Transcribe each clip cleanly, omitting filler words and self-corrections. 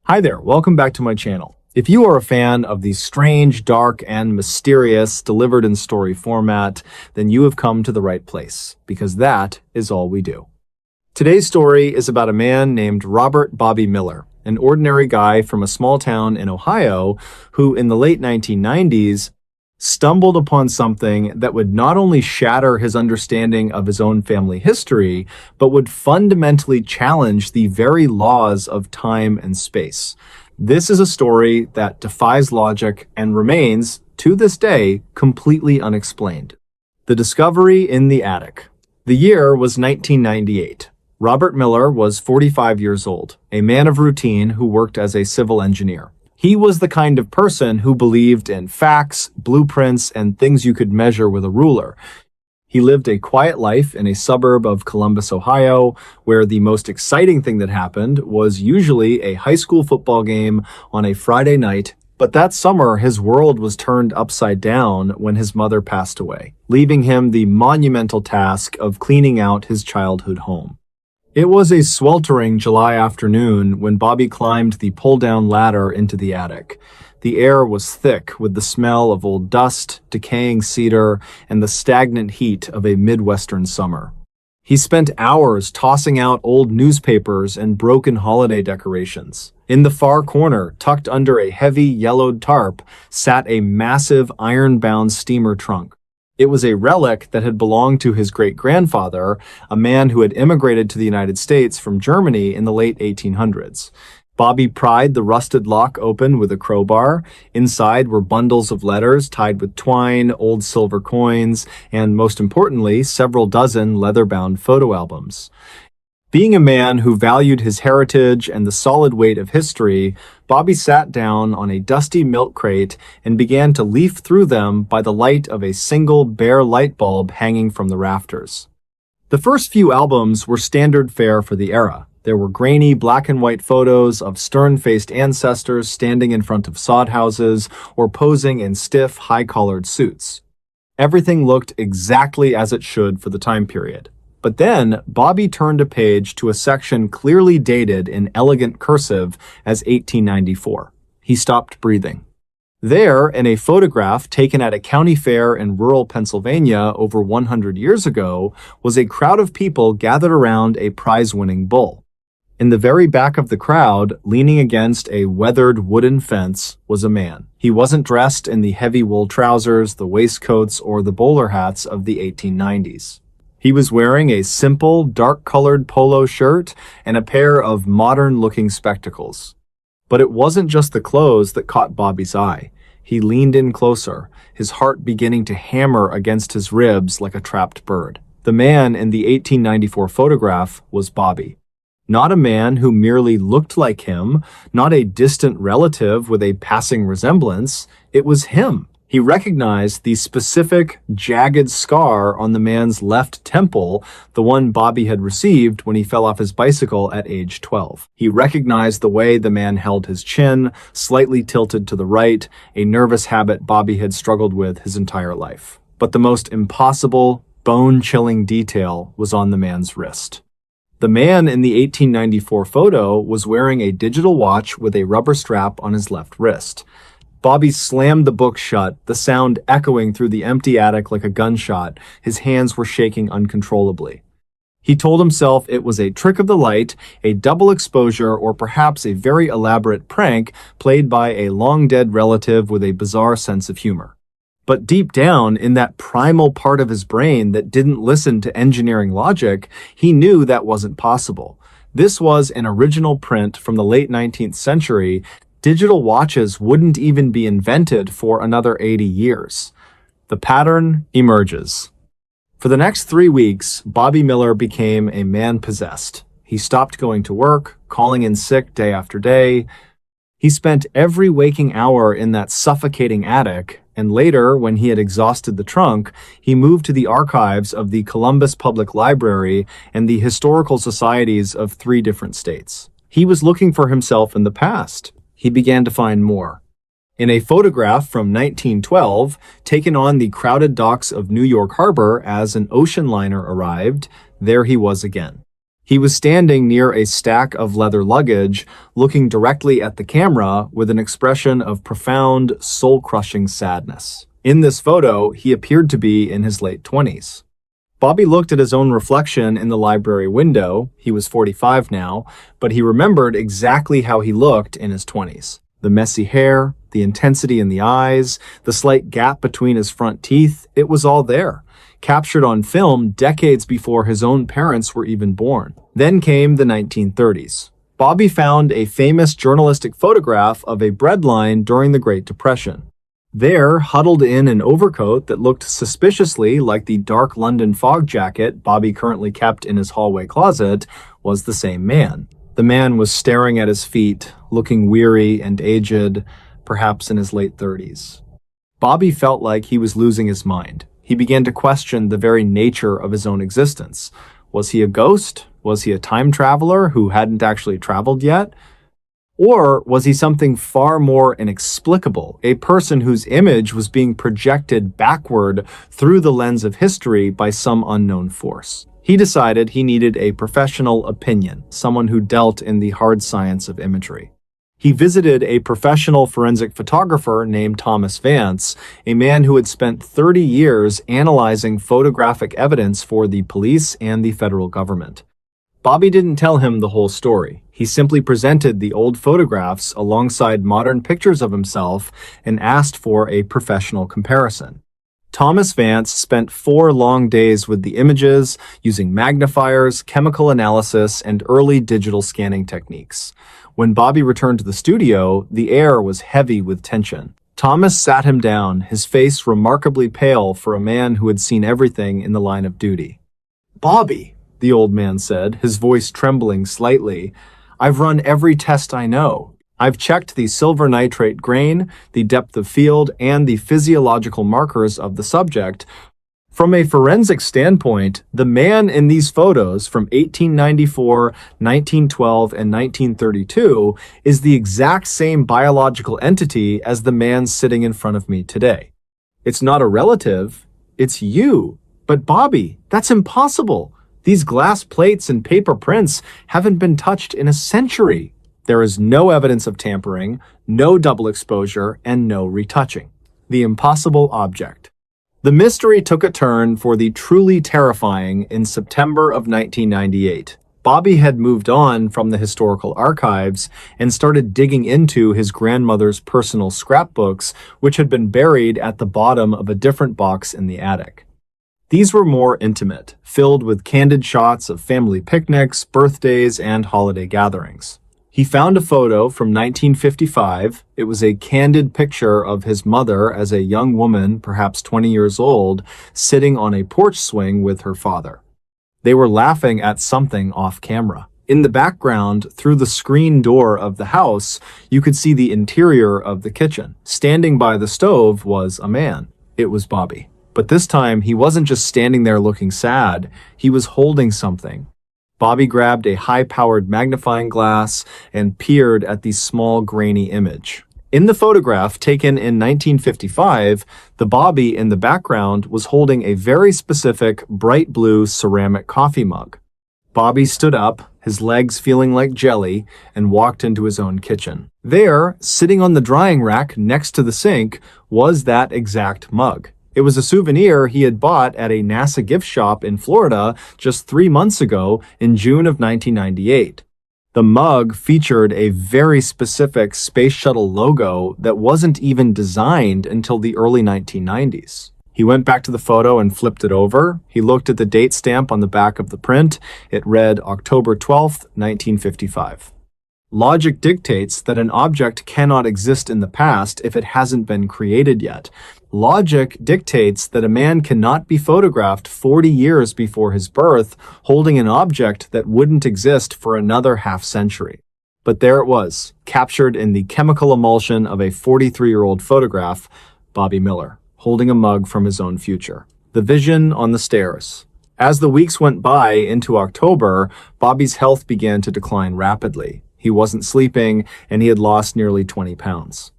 Hi there, welcome back to my channel. If you are a fan of the strange, dark, and mysterious delivered in story format, then you have come to the right place, because that is all we do. Today's story is about a man named Robert Bobby Miller, an ordinary guy from a small town in Ohio who, in the late 1990s, stumbled upon something that would not only shatter his understanding of his own family history, but would fundamentally challenge the very laws of time and space. This is a story that defies logic and remains, to this day, completely unexplained. The Discovery in the Attic. The year was 1998. Robert Miller was 45 years old, a man of routine who worked as a civil engineer. He was the kind of person who believed in facts, blueprints, and things you could measure with a ruler. He lived a quiet life in a suburb of Columbus, Ohio, where the most exciting thing that happened was usually a high school football game on a Friday night. But that summer, his world was turned upside down when his mother passed away, leaving him the monumental task of cleaning out his childhood home. It was a sweltering July afternoon when Bobby climbed the pull-down ladder into the attic. The air was thick with the smell of old dust, decaying cedar, and the stagnant heat of a Midwestern summer. He spent hours tossing out old newspapers and broken holiday decorations. In the far corner, tucked under a heavy yellowed tarp, sat a massive iron-bound steamer trunk. It was a relic that had belonged to his great-grandfather, a man who had immigrated to the United States from Germany in the late 1800s. Bobby pried the rusted lock open with a crowbar. Inside were bundles of letters tied with twine, old silver coins, and most importantly, several dozen leather-bound photo albums. Being a man who valued his heritage and the solid weight of history, Bobby sat down on a dusty milk crate and began to leaf through them by the light of a single bare light bulb hanging from the rafters. The first few albums were standard fare for the era. There were grainy black and white photos of stern-faced ancestors standing in front of sod houses or posing in stiff, high-collared suits. Everything looked exactly as it should for the time period. But then, Bobby turned a page to a section clearly dated in elegant cursive as 1894. He stopped breathing. There, in a photograph taken at a county fair in rural Pennsylvania over 100 years ago, was a crowd of people gathered around a prize-winning bull. In the very back of the crowd, leaning against a weathered wooden fence, was a man. He wasn't dressed in the heavy wool trousers, the waistcoats, or the bowler hats of the 1890s. He was wearing a simple, dark-colored polo shirt and a pair of modern-looking spectacles. But it wasn't just the clothes that caught Bobby's eye. He leaned in closer, his heart beginning to hammer against his ribs like a trapped bird. The man in the 1894 photograph was Bobby. Not a man who merely looked like him, not a distant relative with a passing resemblance. It was him. He recognized the specific, jagged scar on the man's left temple, the one Bobby had received when he fell off his bicycle at age 12. He recognized the way the man held his chin, slightly tilted to the right, a nervous habit Bobby had struggled with his entire life. But the most impossible, bone-chilling detail was on the man's wrist. The man in the 1894 photo was wearing a digital watch with a rubber strap on his left wrist. Bobby slammed the book shut, the sound echoing through the empty attic like a gunshot. His hands were shaking uncontrollably. He told himself it was a trick of the light, a double exposure, or perhaps a very elaborate prank played by a long-dead relative with a bizarre sense of humor. But deep down, in that primal part of his brain that didn't listen to engineering logic, he knew that wasn't possible. This was an original print from the late 19th century. Digital watches wouldn't even be invented for another 80 years. The pattern emerges. For the next 3 weeks, Bobby Miller became a man possessed. He stopped going to work, calling in sick day after day. He spent every waking hour in that suffocating attic, and later, when he had exhausted the trunk, he moved to the archives of the Columbus Public Library and the historical societies of 3 different states. He was looking for himself in the past. He began to find more. In a photograph from 1912, taken on the crowded docks of New York Harbor as an ocean liner arrived, there he was again. He was standing near a stack of leather luggage, looking directly at the camera with an expression of profound, soul-crushing sadness. In this photo, he appeared to be in his late 20s. Bobby looked at his own reflection in the library window. He was 45 now, but he remembered exactly how he looked in his 20s. The messy hair, the intensity in the eyes, the slight gap between his front teeth, it was all there, captured on film decades before his own parents were even born. Then came the 1930s. Bobby found a famous journalistic photograph of a breadline during the Great Depression. There, huddled in an overcoat that looked suspiciously like the dark London fog jacket Bobby currently kept in his hallway closet, was the same man. The man was staring at his feet, looking weary and aged, perhaps in his late 30s. Bobby felt like he was losing his mind. He began to question the very nature of his own existence. Was he a ghost? Was he a time traveler who hadn't actually traveled yet? Or was he something far more inexplicable, a person whose image was being projected backward through the lens of history by some unknown force? He decided he needed a professional opinion, someone who dealt in the hard science of imagery. He visited a professional forensic photographer named Thomas Vance, a man who had spent 30 years analyzing photographic evidence for the police and the federal government. Bobby didn't tell him the whole story. He simply presented the old photographs alongside modern pictures of himself and asked for a professional comparison. Thomas Vance spent 4 long days with the images, using magnifiers, chemical analysis, and early digital scanning techniques. When Bobby returned to the studio, the air was heavy with tension. Thomas sat him down, his face remarkably pale for a man who had seen everything in the line of duty. "Bobby," the old man said, his voice trembling slightly, "I've run every test I know. I've checked the silver nitrate grain, the depth of field, and the physiological markers of the subject. From a forensic standpoint, the man in these photos from 1894, 1912, and 1932 is the exact same biological entity as the man sitting in front of me today. It's not a relative, it's you. But Bobby, that's impossible. These glass plates and paper prints haven't been touched in a century. There is no evidence of tampering, no double exposure, and no retouching. The impossible object." The mystery took a turn for the truly terrifying in September of 1998. Bobby had moved on from the historical archives and started digging into his grandmother's personal scrapbooks, which had been buried at the bottom of a different box in the attic. These were more intimate, filled with candid shots of family picnics, birthdays, and holiday gatherings. He found a photo from 1955. It was a candid picture of his mother as a young woman, perhaps 20 years old, sitting on a porch swing with her father. They were laughing at something off camera. In the background, through the screen door of the house, you could see the interior of the kitchen. Standing by the stove was a man. It was Bobby. But this time, he wasn't just standing there looking sad, he was holding something. Bobby grabbed a high-powered magnifying glass and peered at the small, grainy image. In the photograph taken in 1955, the Bobby in the background was holding a very specific bright blue ceramic coffee mug. Bobby stood up, his legs feeling like jelly, and walked into his own kitchen. There, sitting on the drying rack next to the sink, was that exact mug. It was a souvenir he had bought at a NASA gift shop in Florida just 3 months ago in June of 1998. The mug featured a very specific space shuttle logo that wasn't even designed until the early 1990s. He went back to the photo and flipped it over. He looked at the date stamp on the back of the print. It read October 12th, 1955. Logic dictates that an object cannot exist in the past if it hasn't been created yet. Logic dictates that a man cannot be photographed 40 years before his birth holding an object that wouldn't exist for another half-century. But there it was, captured in the chemical emulsion of a 43-year-old photograph, Bobby Miller, holding a mug from his own future. The vision on the stairs. As the weeks went by into October, Bobby's health began to decline rapidly. He wasn't sleeping, and he had lost nearly 20 pounds.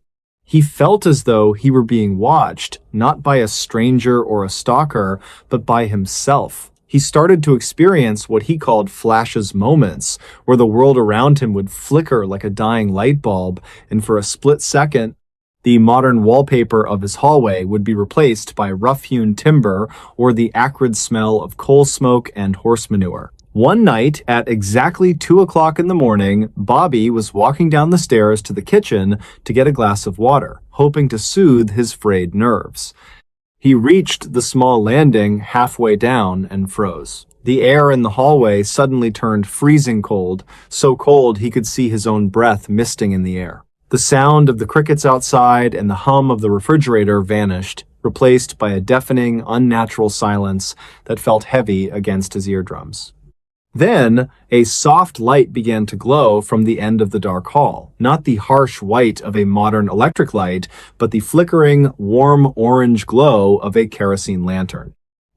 He felt as though he were being watched, not by a stranger or a stalker, but by himself. He started to experience what he called flashes moments, where the world around him would flicker like a dying light bulb, and for a split second, the modern wallpaper of his hallway would be replaced by rough-hewn timber or the acrid smell of coal smoke and horse manure. One night, at exactly 2 o'clock in the morning, Bobby was walking down the stairs to the kitchen to get a glass of water, hoping to soothe his frayed nerves. He reached the small landing halfway down and froze. The air in the hallway suddenly turned freezing cold, so cold he could see his own breath misting in the air. The sound of the crickets outside and the hum of the refrigerator vanished, replaced by a deafening, unnatural silence that felt heavy against his eardrums. Then, a soft light began to glow from the end of the dark hall. Not the harsh white of a modern electric light, but the flickering, warm orange glow of a kerosene lantern.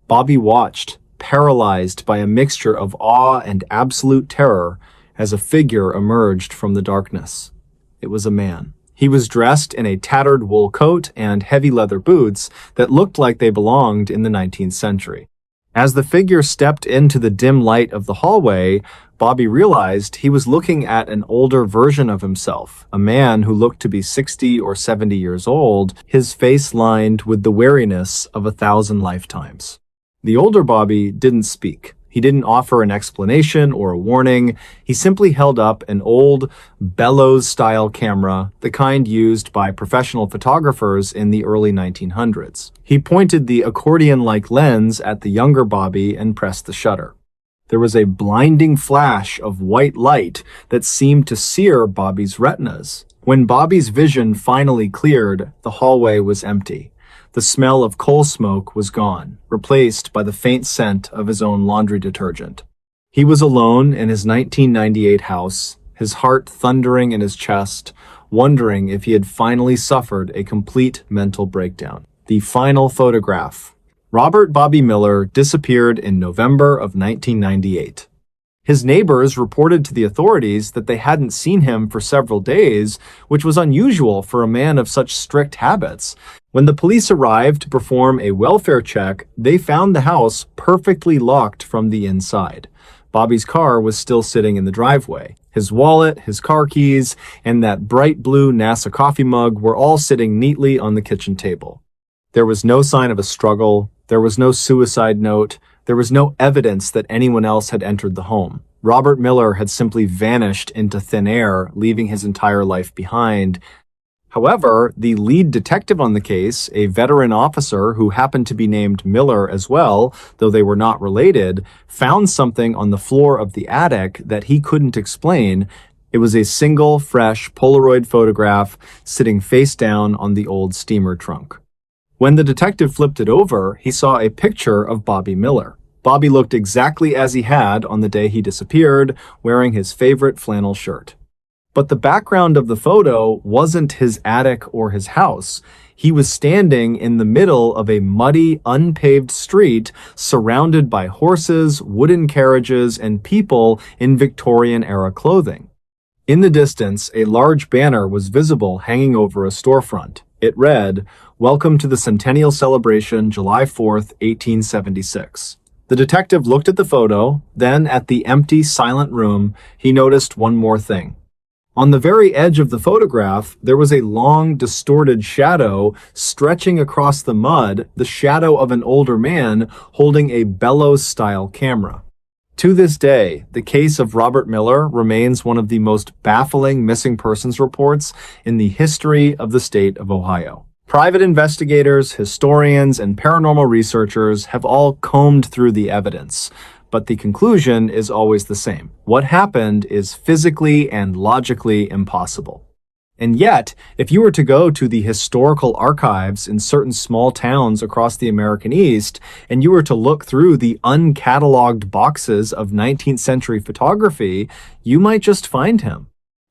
Bobby watched, paralyzed by a mixture of awe and absolute terror, as a figure emerged from the darkness. It was a man. He was dressed in a tattered wool coat and heavy leather boots that looked like they belonged in the 19th century. As the figure stepped into the dim light of the hallway, Bobby realized he was looking at an older version of himself, a man who looked to be 60 or 70 years old, his face lined with the weariness of 1,000 lifetimes. The older Bobby didn't speak. He didn't offer an explanation or a warning. He simply held up an old bellows-style camera, the kind used by professional photographers in the early 1900s. He pointed the accordion-like lens at the younger Bobby and pressed the shutter. There was a blinding flash of white light that seemed to sear Bobby's retinas. When Bobby's vision finally cleared, the hallway was empty. The smell of coal smoke was gone, replaced by the faint scent of his own laundry detergent. He was alone in his 1998 house, his heart thundering in his chest, wondering if he had finally suffered a complete mental breakdown. The final photograph. Robert Bobby Miller disappeared in November of 1998. His neighbors reported to the authorities that they hadn't seen him for several days, which was unusual for a man of such strict habits. When the police arrived to perform a welfare check, they found the house perfectly locked from the inside. Bobby's car was still sitting in the driveway. His wallet, his car keys, and that bright blue NASA coffee mug were all sitting neatly on the kitchen table. There was no sign of a struggle. There was no suicide note. There was no evidence that anyone else had entered the home. Robert Miller had simply vanished into thin air, leaving his entire life behind. However, the lead detective on the case, a veteran officer who happened to be named Miller as well, though they were not related, found something on the floor of the attic that he couldn't explain. It was a single, fresh Polaroid photograph sitting face down on the old steamer trunk. When the detective flipped it over, he saw a picture of Bobby Miller. Bobby looked exactly as he had on the day he disappeared, wearing his favorite flannel shirt. But the background of the photo wasn't his attic or his house. He was standing in the middle of a muddy, unpaved street surrounded by horses, wooden carriages, and people in Victorian-era clothing. In the distance, a large banner was visible hanging over a storefront. It read, "Welcome to the Centennial Celebration, July 4th, 1876. The detective looked at the photo, then at the empty, silent room. He noticed one more thing. On the very edge of the photograph, there was a long, distorted shadow stretching across the mud, the shadow of an older man holding a bellows-style camera. To this day, the case of Robert Miller remains one of the most baffling missing persons reports in the history of the state of Ohio. Private investigators, historians, and paranormal researchers have all combed through the evidence, but the conclusion is always the same. What happened is physically and logically impossible. And yet, if you were to go to the historical archives in certain small towns across the American East, and you were to look through the uncatalogued boxes of 19th century photography, you might just find him.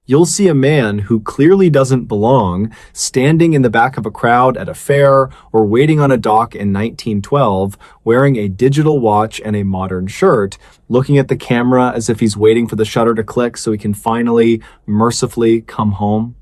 You'll see a man who clearly doesn't belong, standing in the back of a crowd at a fair or waiting on a dock in 1912, wearing a digital watch and a modern shirt, looking at the camera as if he's waiting for the shutter to click so he can finally, mercifully come home.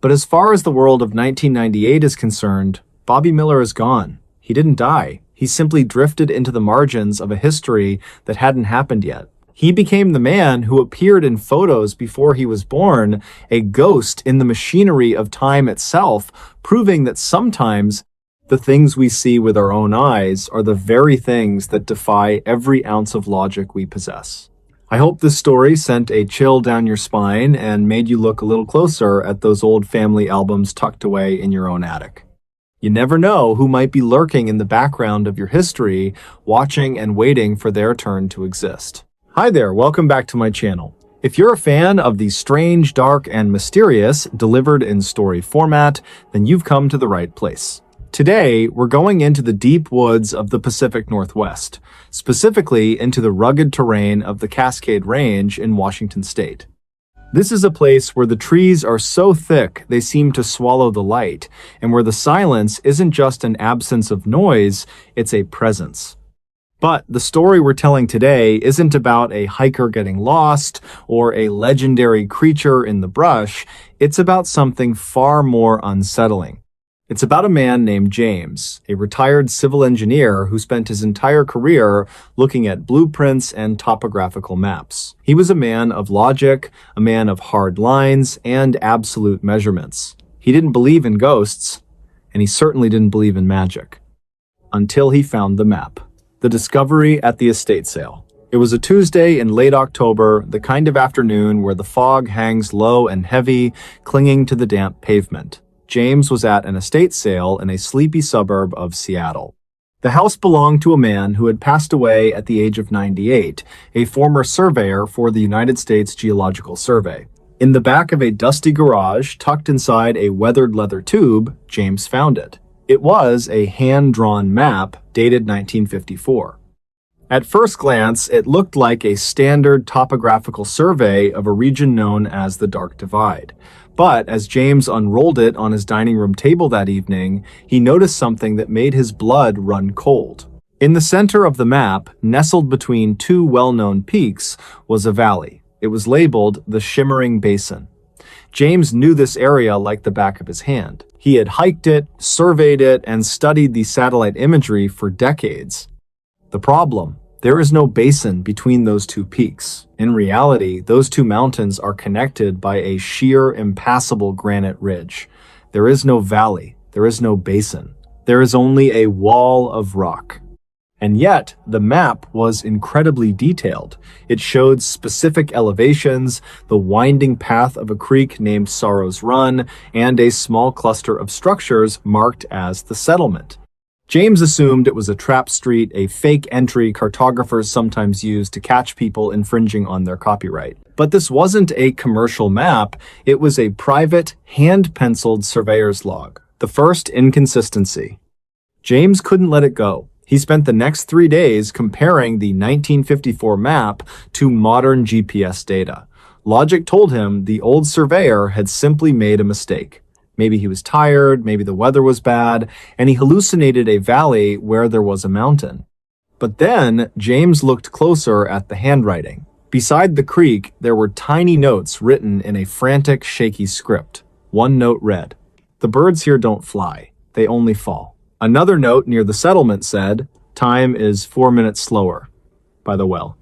But as far as the world of 1998 is concerned, Bobby Miller is gone. He didn't die. He simply drifted into the margins of a history that hadn't happened yet. He became the man who appeared in photos before he was born, a ghost in the machinery of time itself, proving that sometimes the things we see with our own eyes are the very things that defy every ounce of logic we possess. I hope this story sent a chill down your spine and made you look a little closer at those old family albums tucked away in your own attic. You never know who might be lurking in the background of your history, watching and waiting for their turn to exist. Hi there, welcome back to my channel. If you're a fan of the strange, dark, and mysterious delivered in story format, then you've come to the right place. Today, we're going into the deep woods of the Pacific Northwest, specifically into the rugged terrain of the Cascade Range in Washington State. This is a place where the trees are so thick they seem to swallow the light, and where the silence isn't just an absence of noise, it's a presence. But the story we're telling today isn't about a hiker getting lost or a legendary creature in the brush. It's about something far more unsettling. It's about a man named James, a retired civil engineer who spent his entire career looking at blueprints and topographical maps. He was a man of logic, a man of hard lines, and absolute measurements. He didn't believe in ghosts, and he certainly didn't believe in magic. Until he found the map. The discovery at the estate sale. It was a Tuesday in late October, the kind of afternoon where the fog hangs low and heavy, clinging to the damp pavement. James was at an estate sale in a sleepy suburb of Seattle. The house belonged to a man who had passed away at the age of 98, a former surveyor for the United States Geological Survey. In the back of a dusty garage, tucked inside a weathered leather tube, James found it. It was a hand-drawn map dated 1954. At first glance, it looked like a standard topographical survey of a region known as the Dark Divide. But as James unrolled it on his dining room table that evening, he noticed something that made his blood run cold. In the center of the map, nestled between two well-known peaks, was a valley. It was labeled the Shimmering Basin. James knew this area like the back of his hand. He had hiked it, surveyed it, and studied the satellite imagery for decades. The problem: there is no basin between those two peaks. In reality, those two mountains are connected by a sheer, impassable granite ridge. There is no valley. There is no basin. There is only a wall of rock. And yet, the map was incredibly detailed. It showed specific elevations, the winding path of a creek named Sorrow's Run, and a small cluster of structures marked as the settlement. James assumed it was a trap street, a fake entry cartographers sometimes use to catch people infringing on their copyright. But this wasn't a commercial map, it was a private, hand-penciled surveyor's log. The first inconsistency. James couldn't let it go. He spent the next 3 days comparing the 1954 map to modern GPS data. Logic told him the old surveyor had simply made a mistake. Maybe he was tired, maybe the weather was bad, and he hallucinated a valley where there was a mountain. But then, James looked closer at the handwriting. Beside the creek, there were tiny notes written in a frantic, shaky script. One note read, "The birds here don't fly, they only fall." Another note near the settlement said, "Time is 4 minutes slower by the well."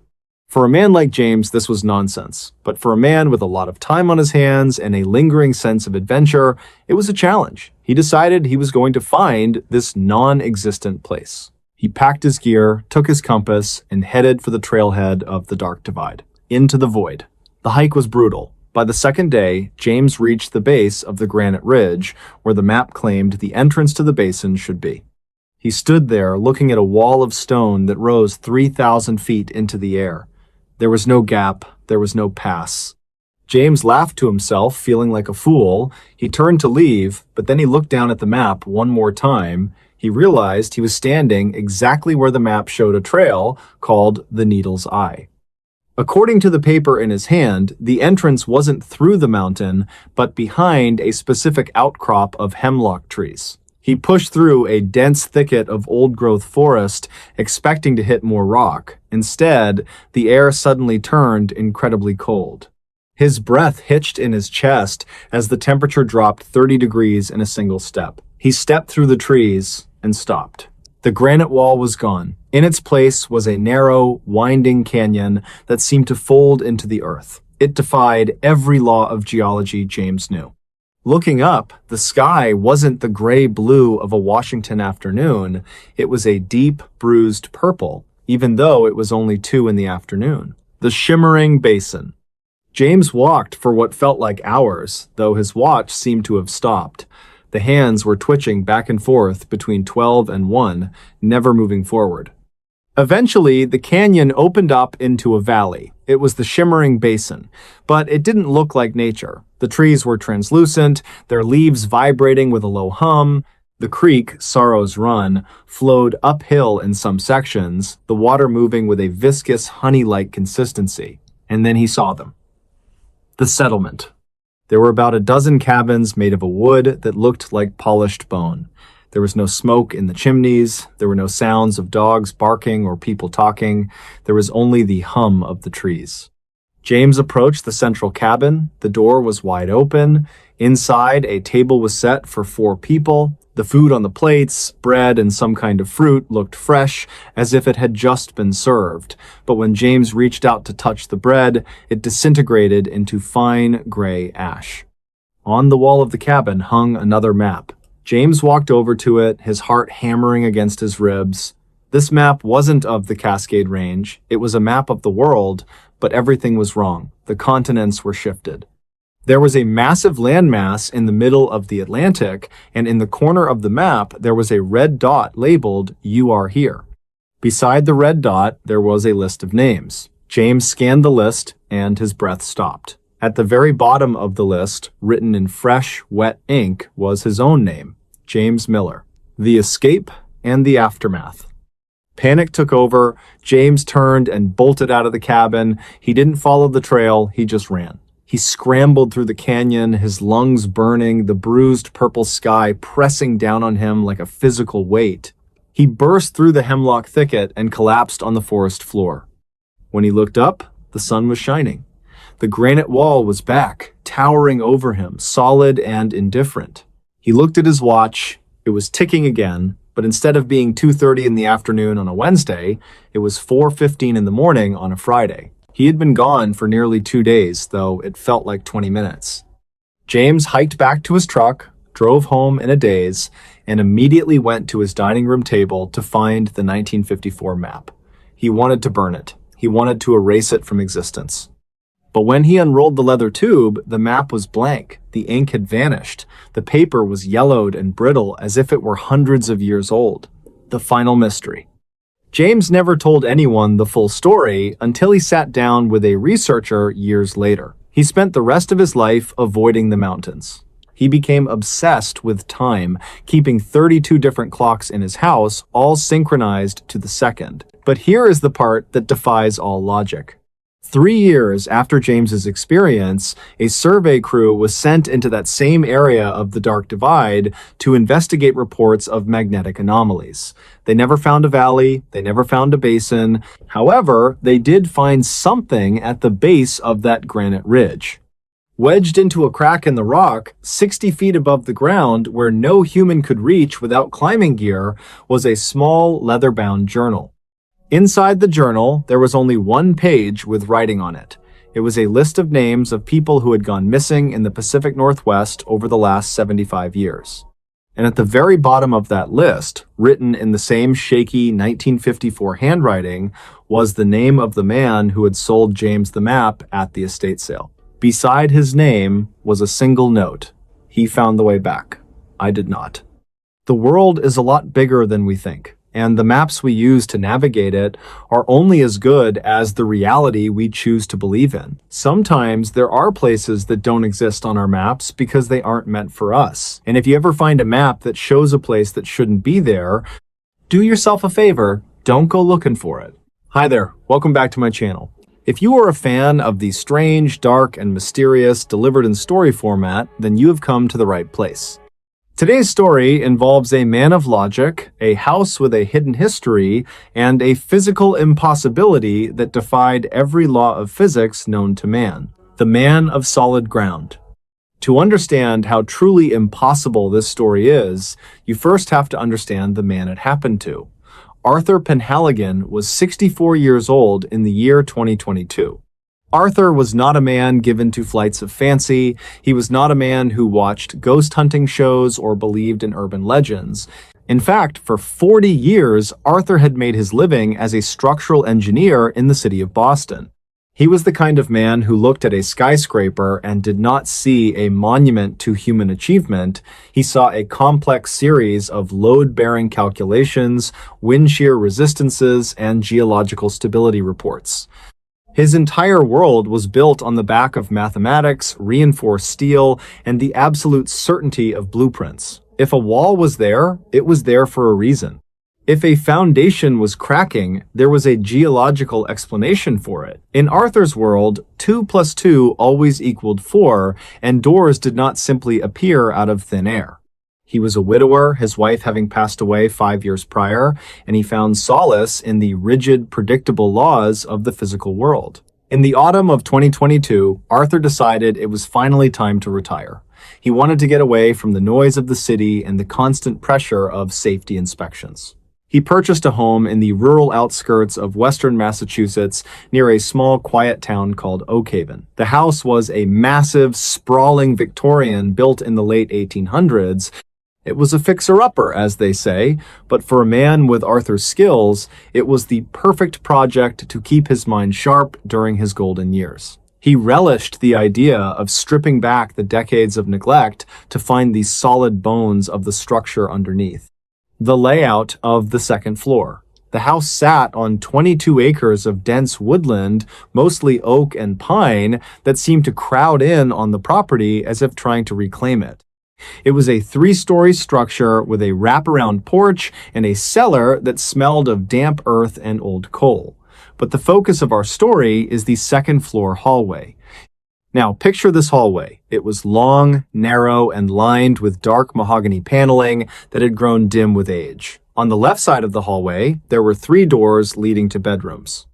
For a man like James, this was nonsense. But for a man with a lot of time on his hands and a lingering sense of adventure, it was a challenge. He decided he was going to find this non-existent place. He packed his gear, took his compass, and headed for the trailhead of the Dark Divide. Into the void. The hike was brutal. By the second day, James reached the base of the granite ridge, where the map claimed the entrance to the basin should be. He stood there, looking at a wall of stone that rose 3,000 feet into the air. There was no gap, there was no pass. James laughed to himself, feeling like a fool. He turned to leave, but then he looked down at the map one more time. He realized he was standing exactly where the map showed a trail called the Needle's Eye. According to the paper in his hand, the entrance wasn't through the mountain, but behind a specific outcrop of hemlock trees. He pushed through a dense thicket of old-growth forest, expecting to hit more rock. Instead, the air suddenly turned incredibly cold. His breath hitched in his chest as the temperature dropped 30 degrees in a single step. He stepped through the trees and stopped. The granite wall was gone. In its place was a narrow, winding canyon that seemed to fold into the earth. It defied every law of geology James knew. Looking up, the sky wasn't the gray blue of a Washington afternoon. It was a deep, bruised purple, even though it was only 2 in the afternoon. The shimmering basin. James walked for what felt like hours, though his watch seemed to have stopped. The hands were twitching back and forth between 12 and 1, never moving forward. Eventually, the canyon opened up into a valley. It was the shimmering basin, but it didn't look like nature. The trees were translucent, their leaves vibrating with a low hum. The creek, Sorrow's Run, flowed uphill in some sections, the water moving with a viscous, honey-like consistency. And then he saw them. The settlement. There were about a dozen cabins made of a wood that looked like polished bone. There was no smoke in the chimneys. There were no sounds of dogs barking or people talking. There was only the hum of the trees. James approached the central cabin. The door was wide open. Inside, a table was set for 4 people. The food on the plates, bread and some kind of fruit, looked fresh, as if it had just been served. But when James reached out to touch the bread, it disintegrated into fine gray ash. On the wall of the cabin hung another map. James walked over to it, his heart hammering against his ribs. This map wasn't of the Cascade Range. It was a map of the world, but everything was wrong. The continents were shifted. There was a massive landmass in the middle of the Atlantic, and in the corner of the map, there was a red dot labeled, "You are here." Beside the red dot, there was a list of names. James scanned the list, and his breath stopped. At the very bottom of the list, written in fresh, wet ink, was his own name, James Miller. The escape and the aftermath. Panic took over. James turned and bolted out of the cabin. He didn't follow the trail, he just ran. He scrambled through the canyon, his lungs burning, the bruised purple sky pressing down on him like a physical weight. He burst through the hemlock thicket and collapsed on the forest floor. When he looked up, the sun was shining. The granite wall was back, towering over him, solid and indifferent. He looked at his watch. It was ticking again, but instead of being 2:30 in the afternoon on a Wednesday, it was 4:15 in the morning on a Friday. He had been gone for nearly 2 days, though it felt like 20 minutes. James hiked back to his truck, drove home in a daze, and immediately went to his dining room table to find the 1954 map. He wanted to burn it. He wanted to erase it from existence. But when he unrolled the leather tube, the map was blank. The ink had vanished. The paper was yellowed and brittle as if it were hundreds of years old. The final mystery. James never told anyone the full story until he sat down with a researcher years later. He spent the rest of his life avoiding the mountains. He became obsessed with time, keeping 32 different clocks in his house, all synchronized to the second. But here is the part that defies all logic. 3 years after James's experience, a survey crew was sent into that same area of the Dark Divide to investigate reports of magnetic anomalies. They never found a valley, they never found a basin. However, they did find something at the base of that granite ridge. Wedged into a crack in the rock, 60 feet above the ground, where no human could reach without climbing gear, was a small leather-bound journal. Inside the journal, there was only 1 page with writing on it. It was a list of names of people who had gone missing in the Pacific Northwest over the last 75 years. And at the very bottom of that list, written in the same shaky 1954 handwriting, was the name of the man who had sold James the map at the estate sale. Beside his name was a single note. He found the way back. I did not. The world is a lot bigger than we think. And the maps we use to navigate it are only as good as the reality we choose to believe in. Sometimes there are places that don't exist on our maps because they aren't meant for us. And if you ever find a map that shows a place that shouldn't be there, do yourself a favor, don't go looking for it. Hi there, welcome back to my channel. If you are a fan of the strange, dark, and mysterious delivered in story format, then you have come to the right place. Today's story involves a man of logic, a house with a hidden history, and a physical impossibility that defied every law of physics known to man. The man of solid ground. To understand how truly impossible this story is, you first have to understand the man it happened to. Arthur Penhaligon was 64 years old in the year 2022. Arthur was not a man given to flights of fancy. He was not a man who watched ghost hunting shows or believed in urban legends. In fact, for 40 years, Arthur had made his living as a structural engineer in the city of Boston. He was the kind of man who looked at a skyscraper and did not see a monument to human achievement. He saw a complex series of load-bearing calculations, wind shear resistances, and geological stability reports. His entire world was built on the back of mathematics, reinforced steel, and the absolute certainty of blueprints. If a wall was there, it was there for a reason. If a foundation was cracking, there was a geological explanation for it. In Arthur's world, 2 + 2 always equaled 4, and doors did not simply appear out of thin air. He was a widower, his wife having passed away 5 years prior, and he found solace in the rigid, predictable laws of the physical world. In the autumn of 2022, Arthur decided it was finally time to retire. He wanted to get away from the noise of the city and the constant pressure of safety inspections. He purchased a home in the rural outskirts of western Massachusetts near a small, quiet town called Oak Haven. The house was a massive, sprawling Victorian built in the late 1800s. It was a fixer-upper, as they say, but for a man with Arthur's skills, it was the perfect project to keep his mind sharp during his golden years. He relished the idea of stripping back the decades of neglect to find the solid bones of the structure underneath. The layout of the second floor. The house sat on 22 acres of dense woodland, mostly oak and pine, that seemed to crowd in on the property as if trying to reclaim it. It was a 3-story structure with a wraparound porch and a cellar that smelled of damp earth and old coal. But the focus of our story is the second floor hallway. Now, picture this hallway. It was long, narrow, and lined with dark mahogany paneling that had grown dim with age. On the left side of the hallway, there were 3 doors leading to bedrooms.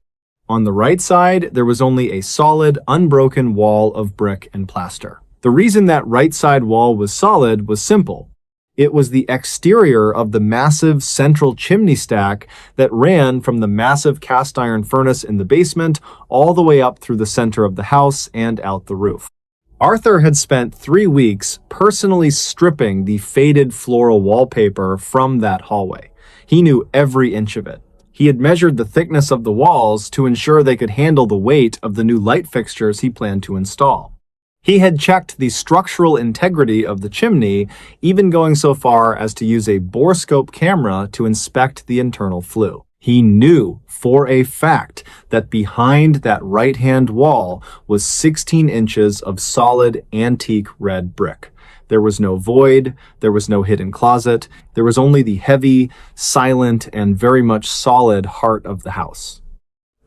On the right side, there was only a solid, unbroken wall of brick and plaster. The reason that right side wall was solid was simple. It was the exterior of the massive central chimney stack that ran from the massive cast iron furnace in the basement all the way up through the center of the house and out the roof. Arthur had spent 3 weeks personally stripping the faded floral wallpaper from that hallway. He knew every inch of it. He had measured the thickness of the walls to ensure they could handle the weight of the new light fixtures he planned to install. He had checked the structural integrity of the chimney, even going so far as to use a borescope camera to inspect the internal flue. He knew for a fact that behind that right-hand wall was 16 inches of solid antique red brick. There was no void, there was no hidden closet, there was only the heavy, silent, and very much solid heart of the house.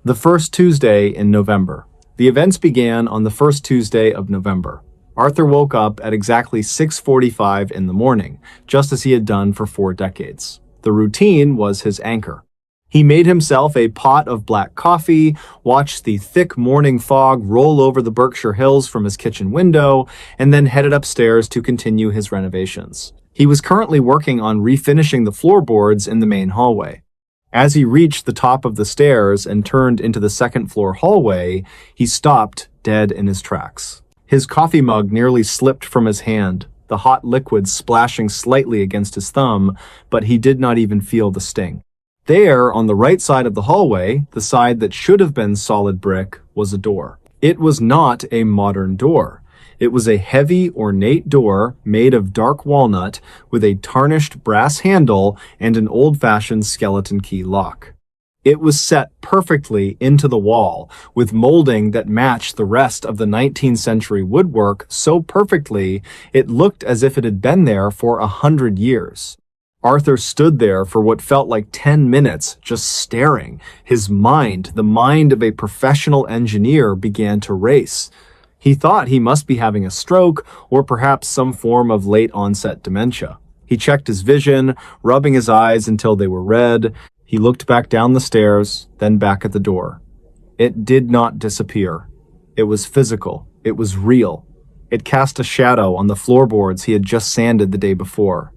The first Tuesday in November. The events began on the first Tuesday of November. Arthur woke up at exactly 6:45 in the morning, just as he had done for 4 decades. The routine was his anchor. He made himself a pot of black coffee, watched the thick morning fog roll over the Berkshire Hills from his kitchen window, and then headed upstairs to continue his renovations. He was currently working on refinishing the floorboards in the main hallway. As he reached the top of the stairs and turned into the second floor hallway, he stopped dead in his tracks. His coffee mug nearly slipped from his hand, the hot liquid splashing slightly against his thumb, but he did not even feel the sting. There, on the right side of the hallway, the side that should have been solid brick, was a door. It was not a modern door. It was a heavy, ornate door made of dark walnut with a tarnished brass handle and an old-fashioned skeleton key lock. It was set perfectly into the wall, with molding that matched the rest of the 19th century woodwork so perfectly it looked as if it had been there for 100 years. Arthur stood there for what felt like 10 minutes, just staring. His mind, the mind of a professional engineer, began to race. He thought he must be having a stroke or perhaps some form of late-onset dementia. He checked his vision, rubbing his eyes until they were red. He looked back down the stairs, then back at the door. It did not disappear. It was physical. It was real. It cast a shadow on the floorboards he had just sanded the day before.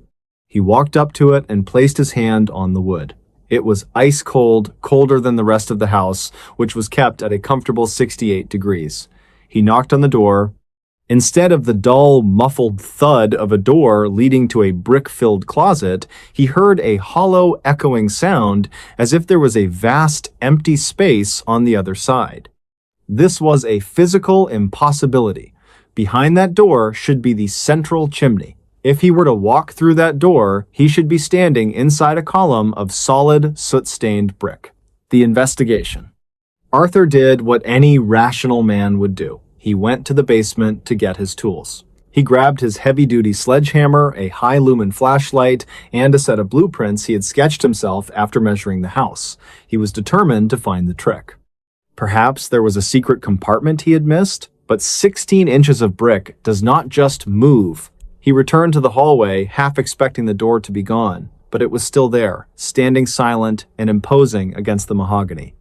He walked up to it and placed his hand on the wood. It was ice cold, colder than the rest of the house, which was kept at a comfortable 68 degrees. He knocked on the door. Instead of the dull, muffled thud of a door leading to a brick-filled closet, he heard a hollow, echoing sound as if there was a vast, empty space on the other side. This was a physical impossibility. Behind that door should be the central chimney. If he were to walk through that door, he should be standing inside a column of solid, soot-stained brick. The investigation. Arthur did what any rational man would do. He went to the basement to get his tools. He grabbed his heavy-duty sledgehammer, a high-lumen flashlight, and a set of blueprints he had sketched himself after measuring the house. He was determined to find the trick. Perhaps there was a secret compartment he had missed, but 16 inches of brick does not just move. He returned to the hallway, half expecting the door to be gone, but it was still there, standing silent and imposing against the mahogany.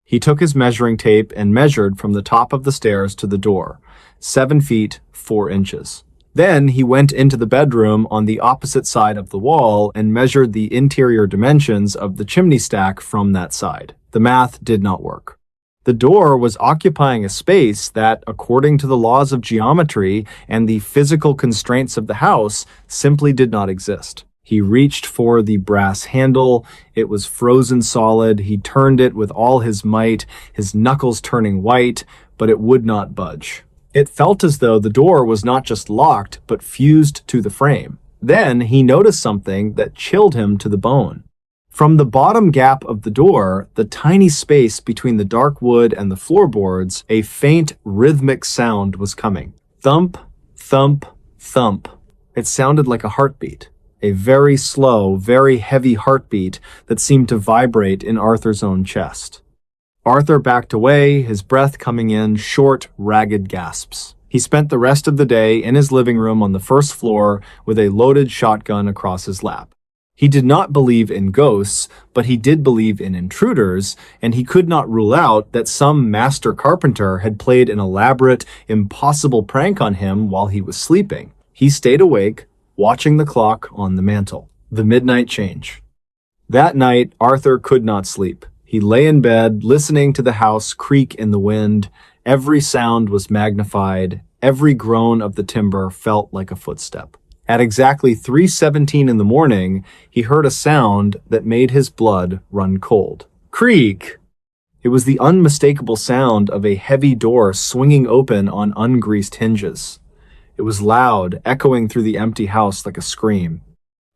He took his measuring tape and measured from the top of the stairs to the door, 7 feet, 4 inches. Then he went into the bedroom on the opposite side of the wall and measured the interior dimensions of the chimney stack from that side. The math did not work. The door was occupying a space that, according to the laws of geometry and the physical constraints of the house, simply did not exist. He reached for the brass handle. It was frozen solid. He turned it with all his might, his knuckles turning white, but it would not budge. It felt as though the door was not just locked, but fused to the frame. Then he noticed something that chilled him to the bone. From the bottom gap of the door, the tiny space between the dark wood and the floorboards, a faint, rhythmic sound was coming. Thump, thump, thump. It sounded like a heartbeat. A very slow, very heavy heartbeat that seemed to vibrate in Arthur's own chest. Arthur backed away, his breath coming in short, ragged gasps. He spent the rest of the day in his living room on the first floor with a loaded shotgun across his lap. He did not believe in ghosts, but he did believe in intruders, and he could not rule out that some master carpenter had played an elaborate, impossible prank on him while he was sleeping. He stayed awake, watching the clock on the mantel. The midnight change. That night, Arthur could not sleep. He lay in bed, listening to the house creak in the wind. Every sound was magnified. Every groan of the timber felt like a footstep. At exactly 3:17 in the morning, he heard a sound that made his blood run cold. Creak! It was the unmistakable sound of a heavy door swinging open on ungreased hinges. It was loud, echoing through the empty house like a scream.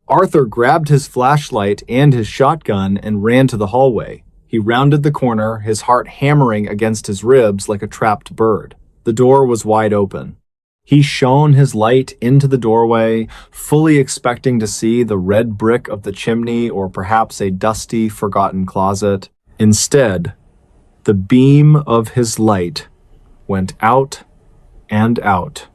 Arthur grabbed his flashlight and his shotgun and ran to the hallway. He rounded the corner, his heart hammering against his ribs like a trapped bird. The door was wide open. He shone his light into the doorway, fully expecting to see the red brick of the chimney or perhaps a dusty, forgotten closet. Instead, the beam of his light went out and out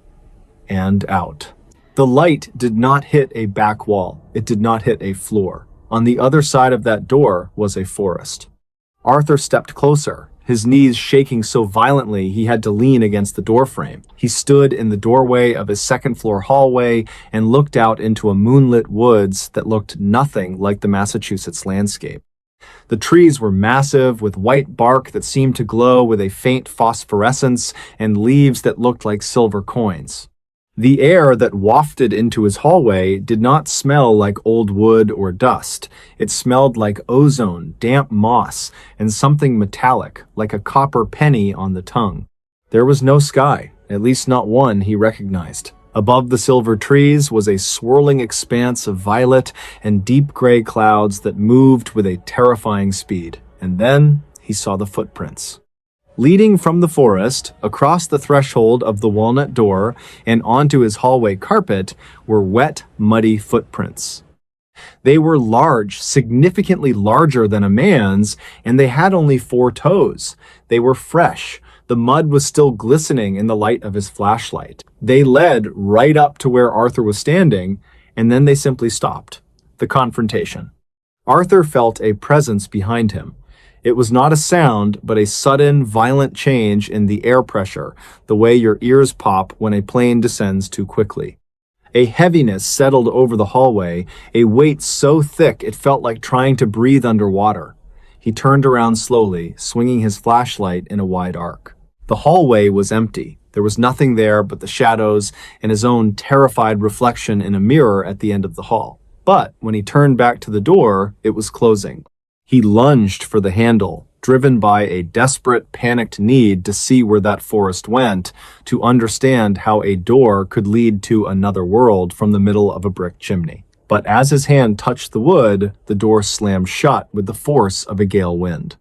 and out. The light did not hit a back wall. It did not hit a floor. On the other side of that door was a forest. Arthur stepped closer, his knees shaking so violently he had to lean against the doorframe. He stood in the doorway of his second-floor hallway and looked out into a moonlit woods that looked nothing like the Massachusetts landscape. The trees were massive, with white bark that seemed to glow with a faint phosphorescence and leaves that looked like silver coins. The air that wafted into his hallway did not smell like old wood or dust. It smelled like ozone, damp moss, and something metallic, like a copper penny on the tongue. There was no sky, at least not one he recognized. Above the silver trees was a swirling expanse of violet and deep gray clouds that moved with a terrifying speed. And then he saw the footprints. Leading from the forest, across the threshold of the walnut door and onto his hallway carpet were wet, muddy footprints. They were large, significantly larger than a man's, and they had only 4 toes. They were fresh. The mud was still glistening in the light of his flashlight. They led right up to where Arthur was standing, and then they simply stopped. The confrontation. Arthur felt a presence behind him. It was not a sound, but a sudden, violent change in the air pressure, the way your ears pop when a plane descends too quickly. A heaviness settled over the hallway, a weight so thick it felt like trying to breathe underwater. He turned around slowly, swinging his flashlight in a wide arc. The hallway was empty. There was nothing there but the shadows and his own terrified reflection in a mirror at the end of the hall. But when he turned back to the door, it was closing. He lunged for the handle, driven by a desperate, panicked need to see where that forest went, to understand how a door could lead to another world from the middle of a brick chimney. But as his hand touched the wood, the door slammed shut with the force of a gale wind.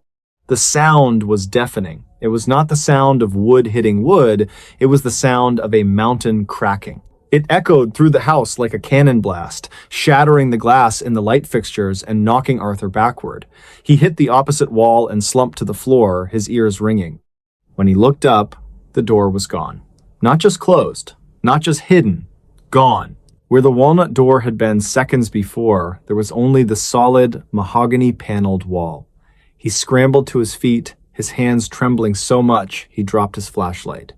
The sound was deafening. It was not the sound of wood hitting wood, it was the sound of a mountain cracking. It echoed through the house like a cannon blast, shattering the glass in the light fixtures and knocking Arthur backward. He hit the opposite wall and slumped to the floor, his ears ringing. When he looked up, the door was gone. Not just closed, not just hidden, gone. Where the walnut door had been seconds before, there was only the solid, mahogany-paneled wall. He scrambled to his feet, his hands trembling so much he dropped his flashlight.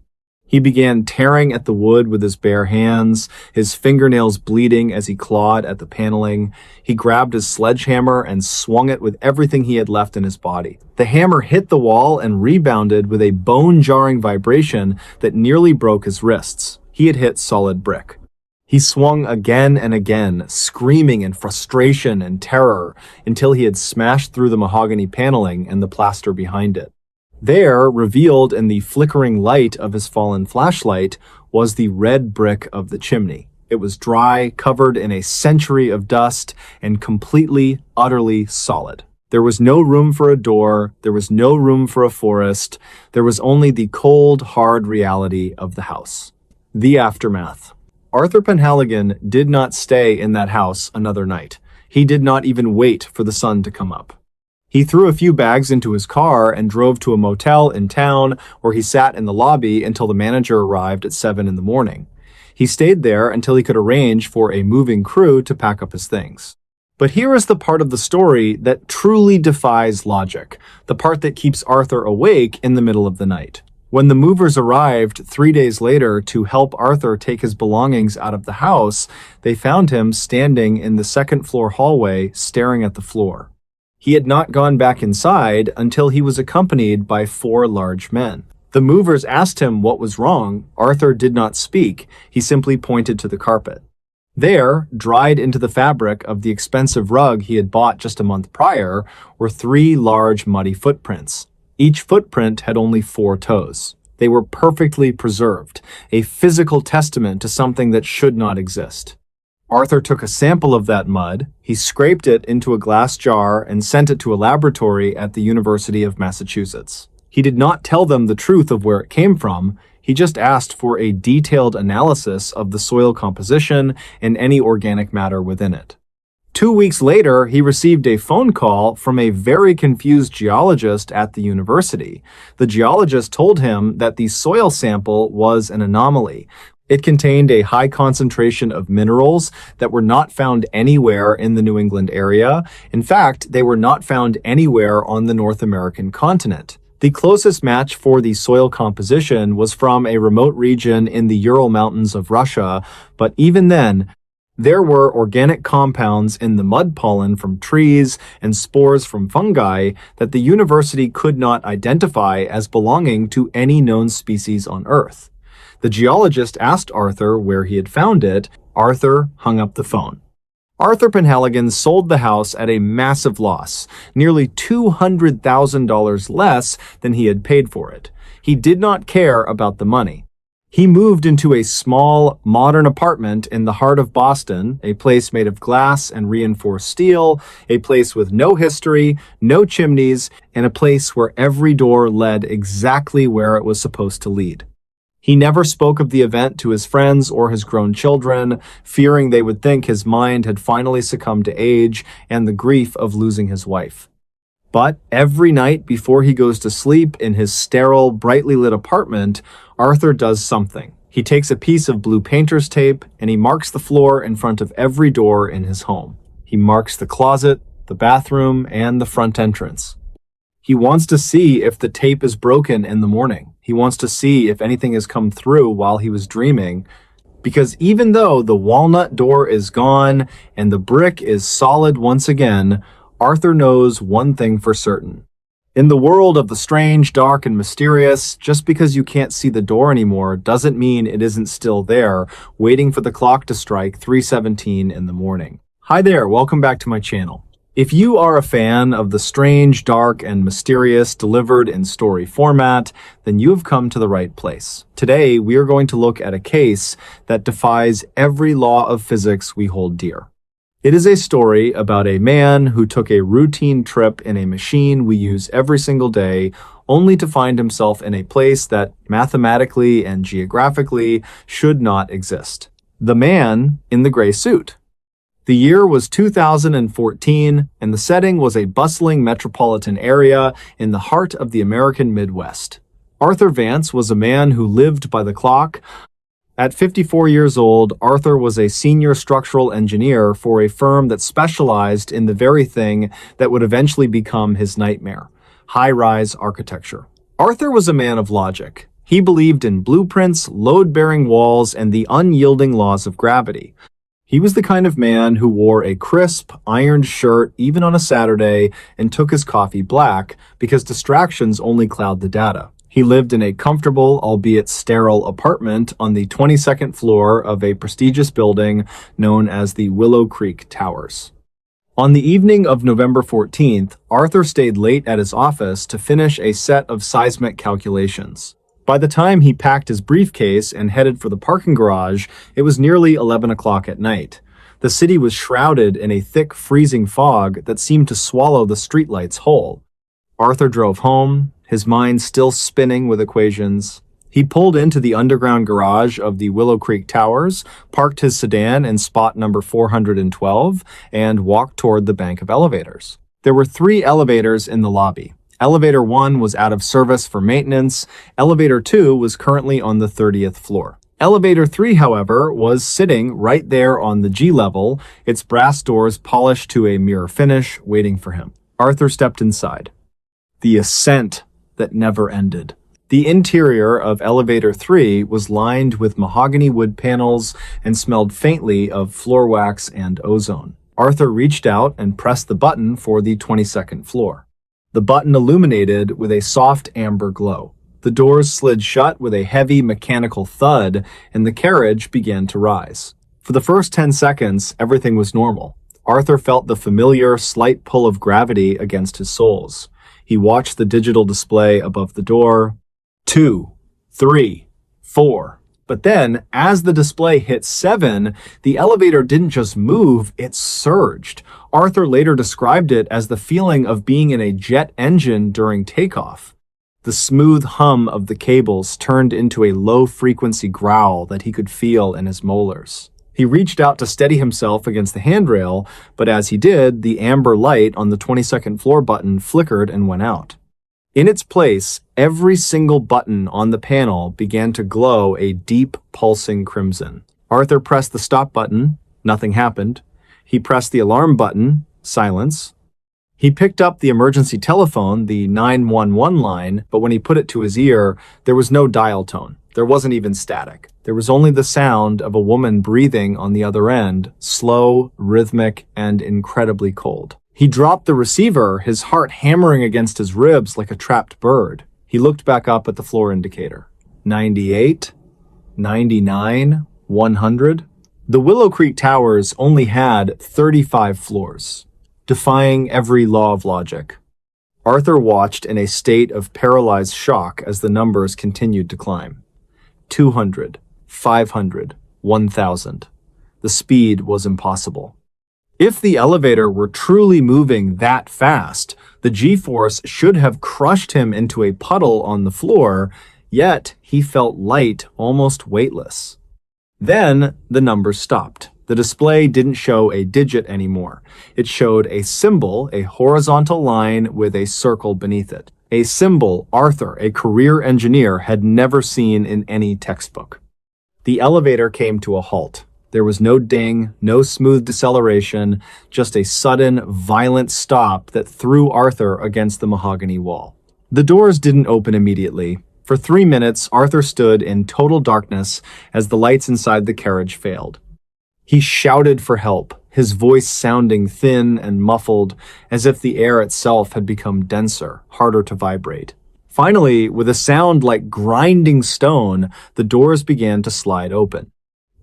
He began tearing at the wood with his bare hands, his fingernails bleeding as he clawed at the paneling. He grabbed his sledgehammer and swung it with everything he had left in his body. The hammer hit the wall and rebounded with a bone-jarring vibration that nearly broke his wrists. He had hit solid brick. He swung again and again, screaming in frustration and terror, until he had smashed through the mahogany paneling and the plaster behind it. There, revealed in the flickering light of his fallen flashlight, was the red brick of the chimney. It was dry, covered in a century of dust, and completely, utterly solid. There was no room for a door, there was no room for a forest, there was only the cold, hard reality of the house. The aftermath. Arthur Penhaligon did not stay in that house another night. He did not even wait for the sun to come up. He threw a few bags into his car and drove to a motel in town where he sat in the lobby until the manager arrived at 7 in the morning. He stayed there until he could arrange for a moving crew to pack up his things. But here is the part of the story that truly defies logic, the part that keeps Arthur awake in the middle of the night. When the movers arrived 3 days later to help Arthur take his belongings out of the house, they found him standing in the second-floor hallway staring at the floor. He had not gone back inside until he was accompanied by 4 large men. The movers asked him what was wrong. Arthur did not speak. He simply pointed to the carpet. There, dried into the fabric of the expensive rug he had bought just a month prior, were 3 large muddy footprints. Each footprint had only 4 toes. They were perfectly preserved, a physical testament to something that should not exist. Arthur took a sample of that mud, he scraped it into a glass jar and sent it to a laboratory at the University of Massachusetts. He did not tell them the truth of where it came from, he just asked for a detailed analysis of the soil composition and any organic matter within it. 2 weeks later, he received a phone call from a very confused geologist at the university. The geologist told him that the soil sample was an anomaly. It contained a high concentration of minerals that were not found anywhere in the New England area. In fact, they were not found anywhere on the North American continent. The closest match for the soil composition was from a remote region in the Ural Mountains of Russia, but even then, there were organic compounds in the mud pollen from trees and spores from fungi that the university could not identify as belonging to any known species on Earth. The geologist asked Arthur where he had found it. Arthur hung up the phone. Arthur Penhaligon sold the house at a massive loss, nearly $200,000 less than he had paid for it. He did not care about the money. He moved into a small, modern apartment in the heart of Boston, a place made of glass and reinforced steel, a place with no history, no chimneys, and a place where every door led exactly where it was supposed to lead. He never spoke of the event to his friends or his grown children, fearing they would think his mind had finally succumbed to age and the grief of losing his wife. But every night before he goes to sleep in his sterile, brightly lit apartment, Arthur does something. He takes a piece of blue painter's tape and he marks the floor in front of every door in his home. He marks the closet, the bathroom, and the front entrance. He wants to see if the tape is broken in the morning. He wants to see if anything has come through while he was dreaming. Because even though the walnut door is gone and the brick is solid once again, Arthur knows one thing for certain. In the world of the strange, dark, and mysterious, just because you can't see the door anymore doesn't mean it isn't still there, waiting for the clock to strike 3:17 in the morning. Hi there, welcome back to my channel. If you are a fan of the strange, dark, and mysterious delivered in story format, then you have come to the right place. Today, we are going to look at a case that defies every law of physics we hold dear. It is a story about a man who took a routine trip in a machine we use every single day, only to find himself in a place that mathematically and geographically should not exist. The man in the gray suit. The year was 2014, and the setting was a bustling metropolitan area in the heart of the American Midwest. Arthur Vance was a man who lived by the clock. At 54 years old, Arthur was a senior structural engineer for a firm that specialized in the very thing that would eventually become his nightmare: high-rise architecture. Arthur was a man of logic. He believed in blueprints, load-bearing walls, and the unyielding laws of gravity. He was the kind of man who wore a crisp, ironed shirt even on a Saturday and took his coffee black because distractions only cloud the data. He lived in a comfortable, albeit sterile, apartment on the 22nd floor of a prestigious building known as the Willow Creek Towers. On the evening of November 14th, Arthur stayed late at his office to finish a set of seismic calculations. By the time he packed his briefcase and headed for the parking garage, it was nearly 11 o'clock at night. The city was shrouded in a thick, freezing fog that seemed to swallow the streetlights whole. Arthur drove home, his mind still spinning with equations. He pulled into the underground garage of the Willow Creek Towers, parked his sedan in spot number 412, and walked toward the bank of elevators. There were 3 elevators in the lobby. Elevator 1 was out of service for maintenance. Elevator 2 was currently on the 30th floor. Elevator 3, however, was sitting right there on the G level, its brass doors polished to a mirror finish, waiting for him. Arthur stepped inside. The ascent that never ended. The interior of Elevator 3 was lined with mahogany wood panels and smelled faintly of floor wax and ozone. Arthur reached out and pressed the button for the 22nd floor. The button illuminated with a soft amber glow. The doors slid shut with a heavy mechanical thud, and the carriage began to rise. For the first 10 seconds, everything was normal. Arthur felt the familiar, slight pull of gravity against his soles. He watched the digital display above the door. 2, 3, 4. But then, as the display hit 7, the elevator didn't just move, it surged. Arthur later described it as the feeling of being in a jet engine during takeoff. The smooth hum of the cables turned into a low-frequency growl that he could feel in his molars. He reached out to steady himself against the handrail, but as he did, the amber light on the 22nd floor button flickered and went out. In its place, every single button on the panel began to glow a deep, pulsing crimson. Arthur pressed the stop button. Nothing happened. He pressed the alarm button. Silence. He picked up the emergency telephone, the 911 line, but when he put it to his ear, there was no dial tone. There wasn't even static. There was only the sound of a woman breathing on the other end, slow, rhythmic, and incredibly cold. He dropped the receiver, his heart hammering against his ribs like a trapped bird. He looked back up at the floor indicator. 98, 99, 100. The Willow Creek Towers only had 35 floors, defying every law of logic. Arthur watched in a state of paralyzed shock as the numbers continued to climb. 200, 500, 1,000. The speed was impossible. If the elevator were truly moving that fast, the G-force should have crushed him into a puddle on the floor, yet he felt light, almost weightless. Then the numbers stopped. The display didn't show a digit anymore. It showed a symbol, a horizontal line with a circle beneath it. A symbol Arthur, a career engineer, had never seen in any textbook. The elevator came to a halt. There was no ding, no smooth deceleration, just a sudden, violent stop that threw Arthur against the mahogany wall. The doors didn't open immediately. For 3 minutes, Arthur stood in total darkness as the lights inside the carriage failed. He shouted for help, his voice sounding thin and muffled, as if the air itself had become denser, harder to vibrate. Finally, with a sound like grinding stone, the doors began to slide open.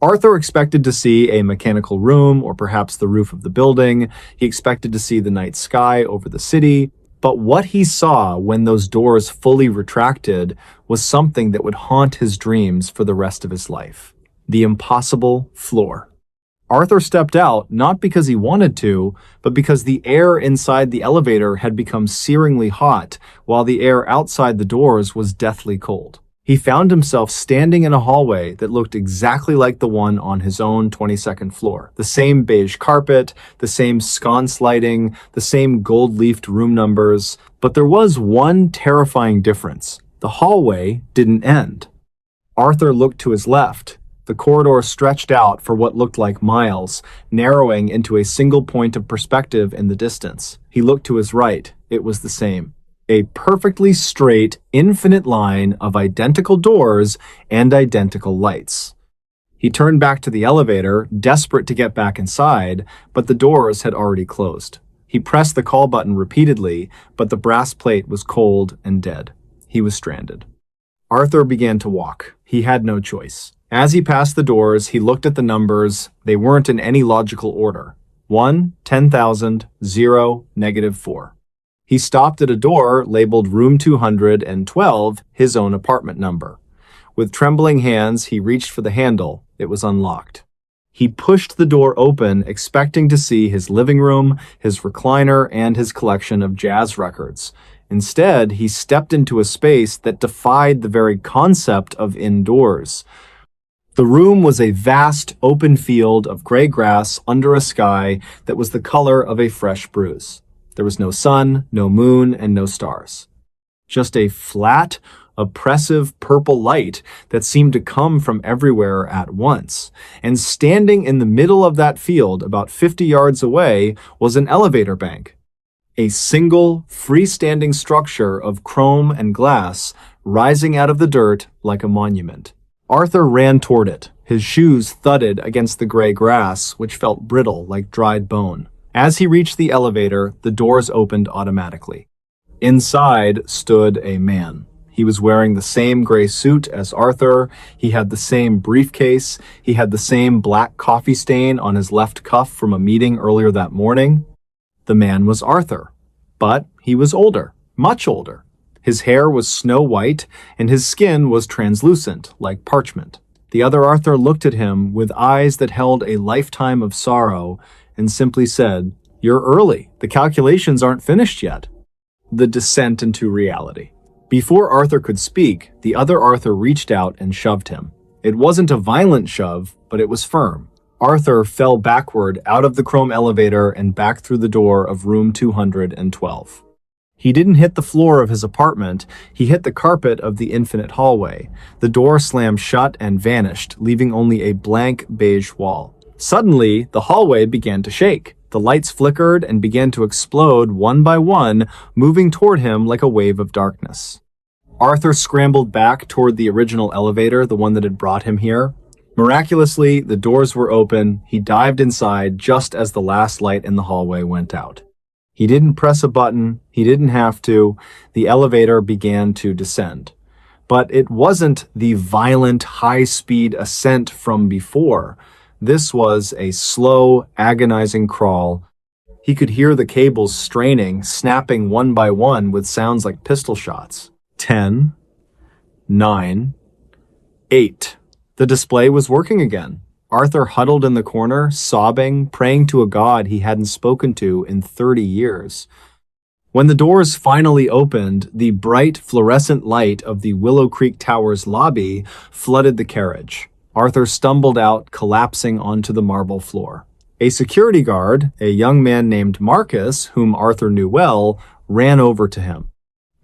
Arthur expected to see a mechanical room or perhaps the roof of the building. He expected to see the night sky over the city. But what he saw when those doors fully retracted was something that would haunt his dreams for the rest of his life. The impossible floor. Arthur stepped out not because he wanted to, but because the air inside the elevator had become searingly hot, while the air outside the doors was deathly cold. He found himself standing in a hallway that looked exactly like the one on his own 22nd floor. The same beige carpet, the same sconce lighting, the same gold-leafed room numbers. But there was one terrifying difference. The hallway didn't end. Arthur looked to his left. The corridor stretched out for what looked like miles, narrowing into a single point of perspective in the distance. He looked to his right. It was the same. A perfectly straight, infinite line of identical doors and identical lights. He turned back to the elevator, desperate to get back inside, but the doors had already closed. He pressed the call button repeatedly, but the brass plate was cold and dead. He was stranded. Arthur began to walk. He had no choice. As he passed the doors, he looked at the numbers. They weren't in any logical order. 1, 10,000, 0, -4. He stopped at a door labeled room 212, his own apartment number. With trembling hands, he reached for the handle. It was unlocked. He pushed the door open, expecting to see his living room, his recliner, and his collection of jazz records. Instead, he stepped into a space that defied the very concept of indoors. The room was a vast, open field of gray grass under a sky that was the color of a fresh bruise. There was no sun, no moon, and no stars. Just a flat, oppressive purple light that seemed to come from everywhere at once. And standing in the middle of that field, about 50 yards away, was an elevator bank. A single, freestanding structure of chrome and glass rising out of the dirt like a monument. Arthur ran toward it. His shoes thudded against the gray grass, which felt brittle like dried bone. As he reached the elevator, the doors opened automatically. Inside stood a man. He was wearing the same gray suit as Arthur. He had the same briefcase. He had the same black coffee stain on his left cuff from a meeting earlier that morning. The man was Arthur, but he was older, much older. His hair was snow white, and his skin was translucent, like parchment. The other Arthur looked at him with eyes that held a lifetime of sorrow and simply said, "You're early. The calculations aren't finished yet." The descent into reality. Before Arthur could speak, the other Arthur reached out and shoved him. It wasn't a violent shove, but it was firm. Arthur fell backward out of the chrome elevator and back through the door of room 212. He didn't hit the floor of his apartment, he hit the carpet of the infinite hallway. The door slammed shut and vanished, leaving only a blank beige wall. Suddenly, the hallway began to shake. The lights flickered and began to explode one by one, moving toward him like a wave of darkness. Arthur scrambled back toward the original elevator, the one that had brought him here. Miraculously, the doors were open. He dived inside just as the last light in the hallway went out. He didn't press a button. He didn't have to. The elevator began to descend. But it wasn't the violent, high-speed ascent from before. This was a slow, agonizing crawl. He could hear the cables straining, snapping one by one with sounds like pistol shots. 10, 9, 8. The display was working again. Arthur huddled in the corner, sobbing, praying to a god he hadn't spoken to in 30 years. When the doors finally opened, the bright fluorescent light of the Willow Creek Tower's lobby flooded the carriage. Arthur stumbled out, collapsing onto the marble floor. A security guard, a young man named Marcus, whom Arthur knew well, ran over to him.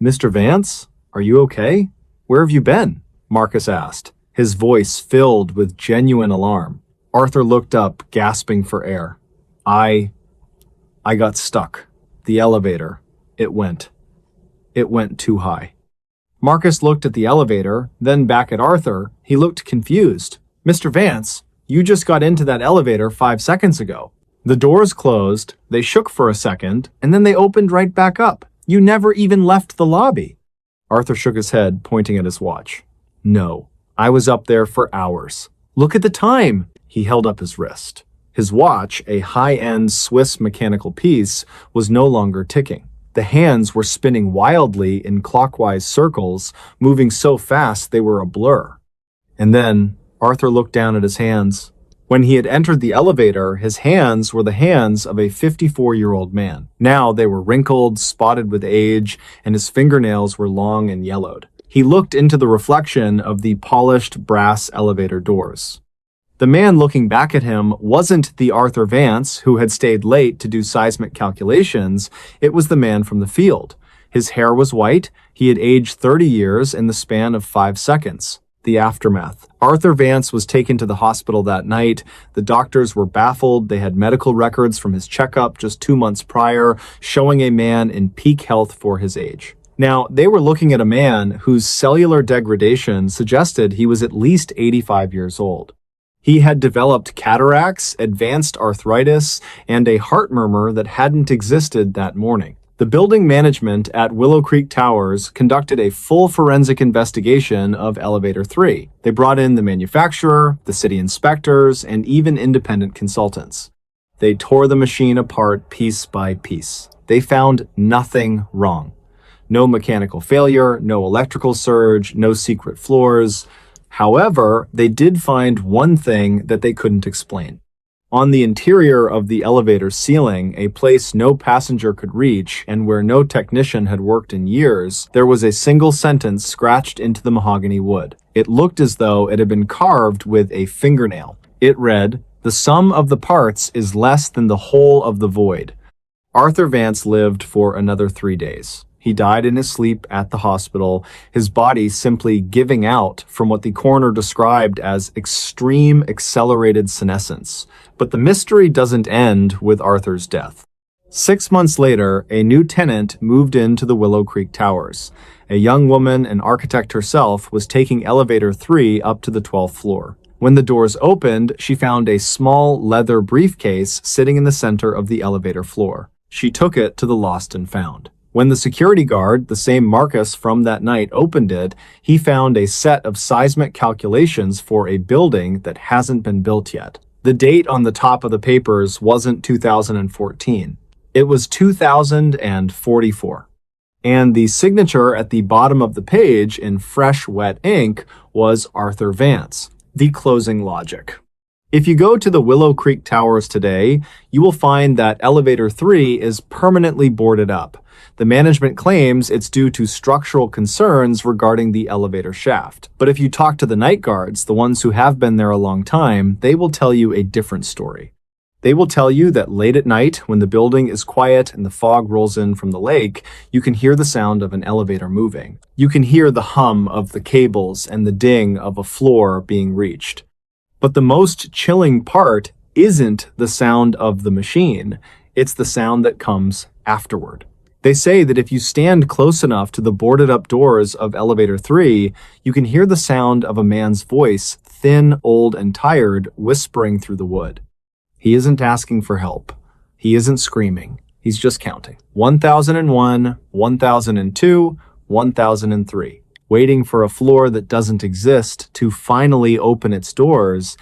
"Mr. Vance, are you okay? Where have you been?" Marcus asked, his voice filled with genuine alarm. Arthur looked up, gasping for air. I got stuck. The elevator. It went too high. Marcus looked at the elevator, then back at Arthur. He looked confused. Mr. Vance, you just got into that elevator 5 seconds ago. The doors closed, they shook for a second, and then they opened right back up. You never even left the lobby. Arthur shook his head, pointing at his watch. No, I was up there for hours. Look at the time. He held up his wrist. His watch, a high-end Swiss mechanical piece, was no longer ticking. The hands were spinning wildly in clockwise circles, moving so fast they were a blur. And then Arthur looked down at his hands. When he had entered the elevator, his hands were the hands of a 54-year-old man. Now they were wrinkled, spotted with age, and his fingernails were long and yellowed. He looked into the reflection of the polished brass elevator doors. The man looking back at him wasn't the Arthur Vance who had stayed late to do seismic calculations. It was the man from the field. His hair was white. He had aged 30 years in the span of 5 seconds. The aftermath. Arthur Vance was taken to the hospital that night. The doctors were baffled. They had medical records from his checkup just 2 months prior, showing a man in peak health for his age. Now, they were looking at a man whose cellular degradation suggested he was at least 85 years old. He had developed cataracts, advanced arthritis, and a heart murmur that hadn't existed that morning. The building management at Willow Creek Towers conducted a full forensic investigation of Elevator 3. They brought in the manufacturer, the city inspectors, and even independent consultants. They tore the machine apart piece by piece. They found nothing wrong. No mechanical failure, no electrical surge, no secret floors. However, they did find one thing that they couldn't explain. On the interior of the elevator ceiling, a place no passenger could reach and where no technician had worked in years, there was a single sentence scratched into the mahogany wood. It looked as though it had been carved with a fingernail. It read, "The sum of the parts is less than the whole of the void." Arthur Vance lived for another 3 days. He died in his sleep at the hospital, his body simply giving out from what the coroner described as extreme accelerated senescence. But the mystery doesn't end with Arthur's death. 6 months later, a new tenant moved into the Willow Creek Towers. A young woman, an architect herself, was taking elevator 3 up to the 12th floor. When the doors opened, she found a small leather briefcase sitting in the center of the elevator floor. She took it to the lost and found. When the security guard, the same Marcus from that night, opened it, he found a set of seismic calculations for a building that hasn't been built yet. The date on the top of the papers wasn't 2014. It was 2044. And the signature at the bottom of the page in fresh, wet ink was Arthur Vance. The closing logic. If you go to the Willow Creek Towers today, you will find that Elevator 3 is permanently boarded up. The management claims it's due to structural concerns regarding the elevator shaft. But if you talk to the night guards, the ones who have been there a long time, they will tell you a different story. They will tell you that late at night, when the building is quiet and the fog rolls in from the lake, you can hear the sound of an elevator moving. You can hear the hum of the cables and the ding of a floor being reached. But the most chilling part isn't the sound of the machine, it's the sound that comes afterward. They say that if you stand close enough to the boarded up doors of Elevator 3, you can hear the sound of a man's voice, thin, old, and tired, whispering through the wood. He isn't asking for help. He isn't screaming. He's just counting. 1001, 1002, 1003. Waiting for a floor that doesn't exist to finally open its doors,